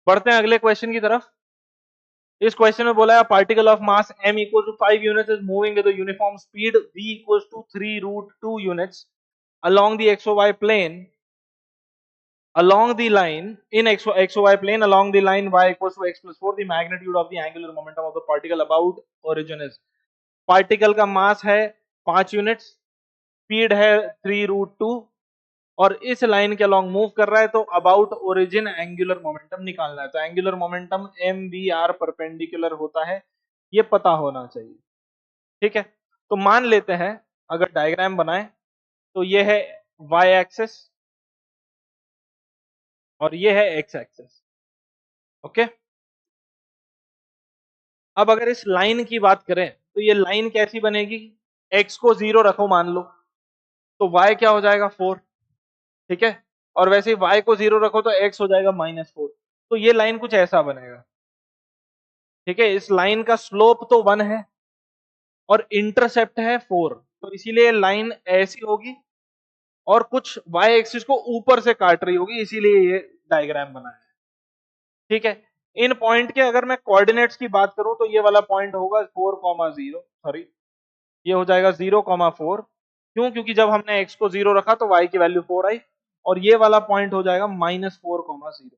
बढ़ते हैं अगले क्वेश्चन की तरफ। इस क्वेश्चन में बोला है particle of mass m equal to 5 units is moving with uniform speed v equal to 3√2 units along the xy plane along the line in xy plane along the line y equals to x plus 4 the magnitude of the angular momentum of the particle about origin is। Particle का मास है 5 units, speed है 3√2 और इस line के along move कर रहा है, तो अबाउट ओरिजिन एंगुलर मोमेंटम निकालना है। तो angular momentum M V R perpendicular होता है, ये पता होना चाहिए। ठीक है, तो मान लेते हैं अगर डायग्राम बनाए तो ये है y एक्सिस और ये है x एक्सिस। ओके, अब अगर इस लाइन की बात करें तो ये लाइन कैसी बनेगी, x को 0 रखो मान लो, तो y क्या हो जाएगा 4। ठीक है, और वैसे ही y को 0 रखो तो x हो जाएगा -4। तो ये लाइन कुछ ऐसा बनेगा। ठीक है, इस लाइन का स्लोप तो 1 है और इंटरसेप्ट है 4, तो इसीलिए लाइन ऐसी होगी और कुछ y एक्सिस को ऊपर से काट रही होगी, इसीलिए ये डायग्राम बना है। ठीक है, इन पॉइंट के अगर मैं कोऑर्डिनेट्स की बात करूं तो ये वाला पॉइंट होगा 4,0, सॉरी ये हो जाएगा 0,4। क्यों, क्योंकि जब हमने x को 0 रखा तो y की वैल्यू 4 आई, और ये वाला पॉइंट हो जाएगा -4,0।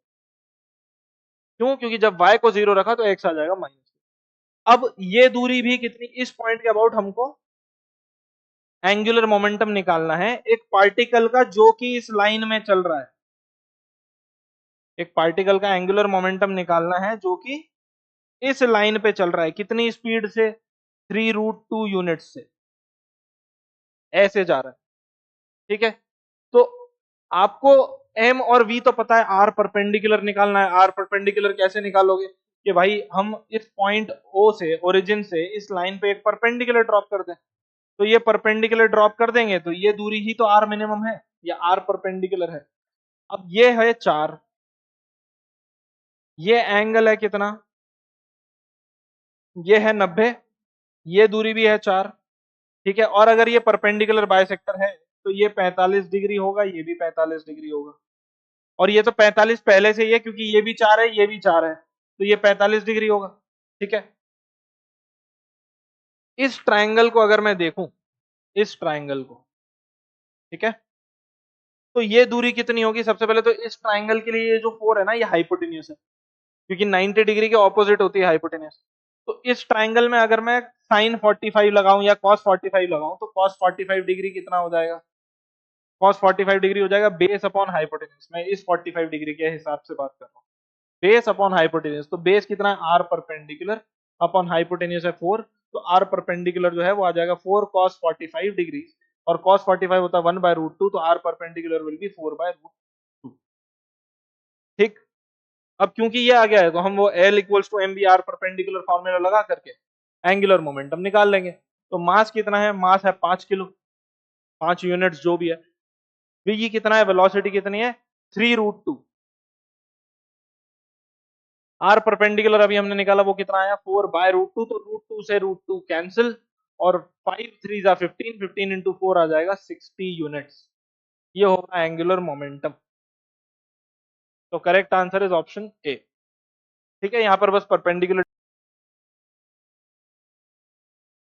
क्यों, क्योंकि जब y को 0 रखा तो x आ जाएगा -4। अब ये दूरी भी कितनी, इस पॉइंट के अबाउट हमको एंगुलर मोमेंटम निकालना है एक पार्टिकल का जो कि इस लाइन में चल रहा है। एक पार्टिकल का एंगुलर मोमेंटम निकालना है जो कि इस लाइन पे चल रहा है, कितनी स्पीड से, 3√2 यूनिट से ऐसे जा रहा है। ठीक है, तो आपको m और v तो पता है, r परपेंडिकुलर निकालना है। r परपेंडिकुलर कैसे निकालोगे कि भाई हम इस पॉइंट o से, ओरिजिन से इस लाइन पे एक परपेंडिकुलर ड्रॉप कर दें, तो ये परपेंडिकुलर ड्रॉप कर देंगे तो ये दूरी ही तो r मिनिमम है या r परपेंडिकुलर है। अब ये है 4, ये एंगल है कितना, ये है 90, ये दूरी भी है 4। ठीक है, और अगर ये परपेंडिकुलर बाइसेक्टर है तो ये 45 डिग्री होगा, ये भी 45 डिग्री होगा, और ये तो 45 पहले से ही है क्योंकि ये भी 4 है, ये भी 4 है, तो ये 45 डिग्री होगा। ठीक है, इस ट्राइंगल को अगर मैं देखूं, इस ट्राइंगल को, ठीक है, तो ये दूरी कितनी होगी। सबसे पहले तो इस ट्राइंगल के लिए ये जो 4 है ना, ये हाइपोटेन्यूज है क्योंकि 90 डिग्री के ऑपोजिट होती है हाइपोटेन्यूज। तो इस ट्राइंगल में अगर मैं साइन 45 लगाऊं या कॉस 45 लगाऊं तो कॉस 45 डिग्री कितना हो जाएगा, कॉस 45 डिग्री हो जाएगा बेस अपॉन हाइपोटेन्यूज। मैं इस 45 डिग्री के हिसाब से बात कर रहा हूँ, बेस अपॉन हाइपोटेन्यूज। तो बेस कितना है, आर परपेंडिकुलर अपॉन हाइपोटेन्यूज है 4, तो आर परपेंडिकुलर जो है वो आ जाएगा 4 cos 45 डिग्री, और cos 45 होता है 1/√2, तो आर परपेंडिकुलर विल बी 4/√2। ठीक, अब क्योंकि ये आ गया है तो हम वो L equals to M B R perpendicular formula लगा करके एंगुलर मोमेंटम निकाल लेंगे। तो मास कितना है, मास है 5 किलो, 5 यूनिट्स जो भी है। v कितना है, वेलोसिटी कितनी है, 3√2। आर परपेंडिकुलर अभी हमने निकाला वो कितना आया, 4/√2, तो √2 से √2 कैंसिल, और 5 3 जा 15, 15 इंटू 4 आ जाएगा 60 यूनिट्स। ये होगा एंगुलर मोमेंटम। तो correct answer is option A. ठीक है, यहां पर बस परपेंडिकुलर